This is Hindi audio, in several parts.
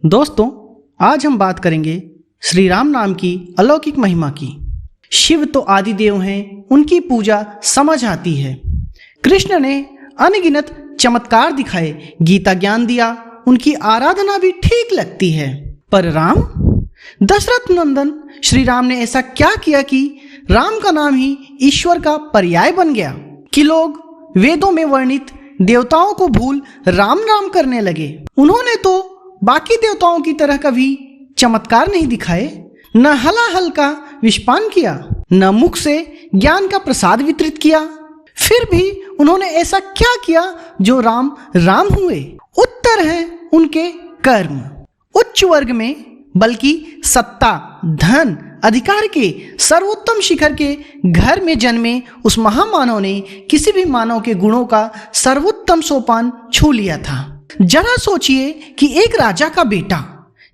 दोस्तों, आज हम बात करेंगे श्री राम नाम की अलौकिक महिमा की। शिव तो आदि देव हैं, उनकी पूजा समझ आती है। कृष्ण ने अनगिनत चमत्कार दिखाए, गीता ज्ञान दिया, उनकी आराधना भी ठीक लगती है। पर राम, दशरथ नंदन श्री राम ने ऐसा क्या किया कि राम का नाम ही ईश्वर का पर्याय बन गया कि लोग वेदों में वर्णित देवताओं को भूल राम नाम करने लगे। उन्होंने तो बाकी देवताओं की तरह कभी चमत्कार नहीं दिखाए, न हलाहल का विषपान किया, न मुख से ज्ञान का प्रसाद वितरित किया। फिर भी उन्होंने ऐसा क्या किया जो राम राम हुए? उत्तर है उनके कर्म। उच्च वर्ग में, बल्कि सत्ता, धन, अधिकार के सर्वोत्तम शिखर के घर में जन्मे उस महामानव ने किसी भी मानव के गुणों का सर्वोत्तम सोपान छू लिया था। जरा सोचिए कि एक राजा का बेटा,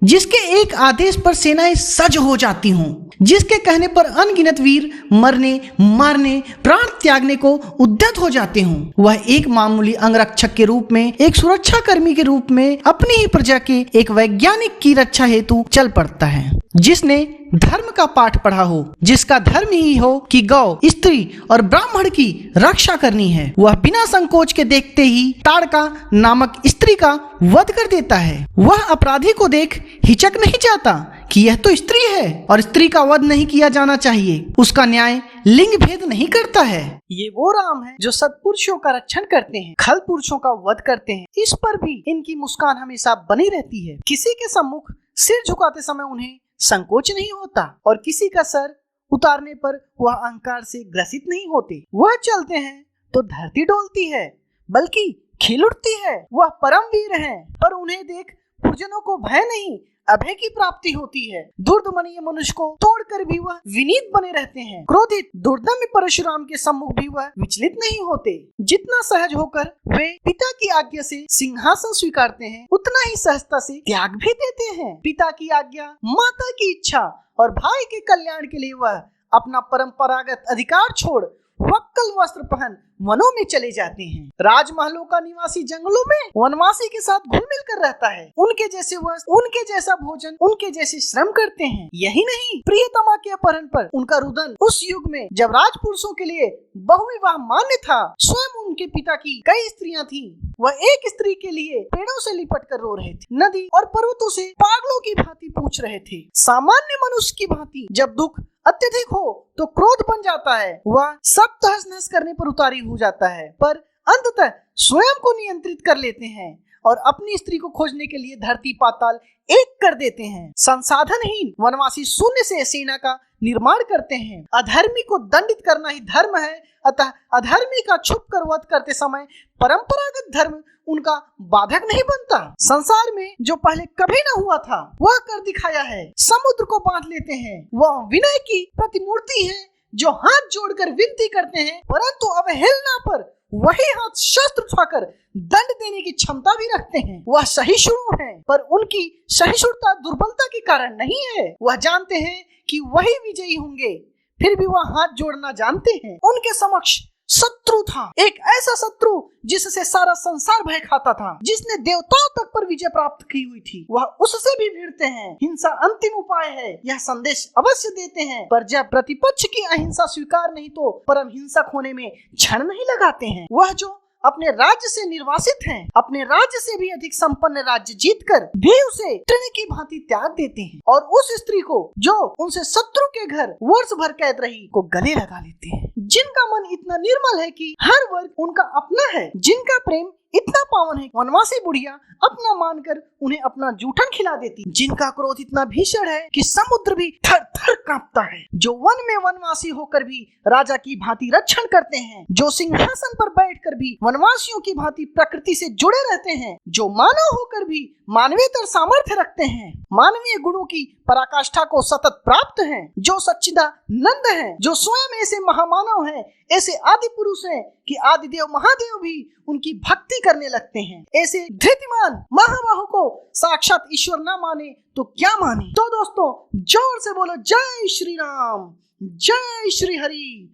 जिसके एक आदेश पर सेनाएं सज हो जाती हों, जिसके कहने पर अनगिनत वीर मरने, मारने, प्राण त्यागने को उद्यत हो जाते हों, वह एक मामूली अंगरक्षक के रूप में, एक सुरक्षा कर्मी के रूप में अपनी ही प्रजा के एक वैज्ञानिक की रक्षा हेतु चल पड़ता है। जिसने धर्म का पाठ पढ़ा हो, जिसका धर्म ही हो कि गौ, स्त्री और ब्राह्मण की रक्षा करनी है, वह बिना संकोच के देखते ही ताड़का नामक स्त्री का वध कर देता है। वह अपराधी को देख हिचक नहीं जाता कि यह तो स्त्री है और स्त्री का वध नहीं किया जाना चाहिए। उसका न्याय लिंग भेद नहीं करता है। ये वो राम है जो सत्पुरुषों का रक्षण करते हैं, खल पुरुषों का वध करते हैं। इस पर भी इनकी मुस्कान हमेशा बनी रहती है। किसी के सम्मुख सिर झुकाते समय उन्हें संकोच नहीं होता और किसी का सर उतारने पर वह अहंकार से ग्रसित नहीं होते। वह चलते हैं तो धरती डोलती है, बल्कि खिल उठती है। वह परम वीर हैं, पर उन्हें देख पुरजनों को भय नहीं, अभय की प्राप्ति होती है। दुर्दमनीय मनुष्य को तोड़कर भी वह विनीत बने रहते हैं। क्रोधित दुर्दम्य परशुराम के सम्मुख भी वह विचलित नहीं होते। जितना सहज होकर वे पिता की आज्ञा से सिंहासन स्वीकारते हैं, उतना ही सहजता से त्याग भी देते हैं। पिता की आज्ञा, माता की इच्छा और भाई के कल्याण के लिए वह अपना परंपरागत अधिकार छोड़ वक्कल वस्त्र पहन वनों में चले जाते हैं। राजमहलों का निवासी जंगलों में वनवासी के साथ घुल मिल कर रहता है। उनके जैसे वस्त्र, उनके जैसा भोजन, उनके जैसे श्रम करते हैं। यही नहीं, प्रियतमा के अपहरण पर उनका रुदन उस युग में जब राजपुरुषों के लिए बहुविवाह मान्य था, स्वयं उनके पिता की कई स्त्रियां थीं। वह एक स्त्री के लिए पेड़ों से लिपट कर रो रहे थे, नदी और पर्वतों से पागलों की भांति पूछ रहे थे। सामान्य मनुष्य की भांति जब दुख अत्यधिक हो तो क्रोध बन जाता है, वह सब तहस नहस करने पर उतारी हो जाता है, पर अंततः स्वयं को नियंत्रित कर लेते हैं और अपनी स्त्री को खोजने के लिए धरती पाताल एक कर देते हैं। संसाधनहीन वनवासी शून्य से सेना का निर्माण करते हैं। अधर्मी को दंडित करना ही धर्म है, अतः अधर्मी का छुप कर वध करते समय परंपरागत धर्म उनका बाधक नहीं बनता। संसार में जो पहले कभी न हुआ था वह कर दिखाया है। समुद्र को बांध लेते हैं। वह विनय की प्रतिमूर्ति है जो हाथ जोड़कर विनती करते हैं, परंतु अवहेलना पर वही हाथ शस्त्र उठाकर दंड देने की क्षमता भी रखते हैं। वह सहिष्णु हैं, पर उनकी सहिष्णुता दुर्बलता के कारण नहीं है। वह जानते हैं कि वही विजयी होंगे, फिर भी वह हाथ जोड़ना जानते हैं। उनके समक्ष शत्रु था, एक ऐसा शत्रु जिससे सारा संसार भय खाता था, जिसने देवताओं तक पर विजय प्राप्त की हुई थी। वह उससे भी भिड़ते हैं। हिंसा अंतिम उपाय है, यह संदेश अवश्य देते हैं, पर जब प्रतिपक्ष की अहिंसा स्वीकार नहीं तो परम हिंसक होने में क्षण नहीं लगाते हैं। वह जो अपने राज्य से निर्वासित हैं, अपने राज्य से भी अधिक संपन्न राज्य जीतकर भी उसे तृण की भांति त्याग देते हैं और उस स्त्री को जो उनसे शत्रु के घर वर्ष भर कैद रही को गले लगा लेते हैं। जिनका मन इतना निर्मल है कि हर वर्ग उनका अपना है, जिनका प्रेम इतना पावन है वनवासी बुढ़िया अपना मानकर उन्हें अपना जूठन खिला देती, जिनका क्रोध इतना भीषण है कि समुद्र भी थर थर कांपता है, जो वन में वनवासी होकर भी राजा की भांति रक्षण करते हैं, जो सिंहासन पर बैठकर भी वनवासियों की भांति प्रकृति से जुड़े रहते हैं, जो मानव होकर भी मानवीयतर सामर्थ्य रखते हैं, मानवीय गुणों की पराकाष्ठा को सतत प्राप्त हैं, जो सच्चिदानंद हैं, जो स्वयं ऐसे महामानव हैं, ऐसे आदि पुरुष हैं कि आदि देव महादेव भी उनकी भक्ति करने लगते हैं। ऐसे धृतिमान महाबाहु को साक्षात ईश्वर न माने तो क्या माने। तो दोस्तों, जोर से बोलो जय श्री राम, जय श्री हरि।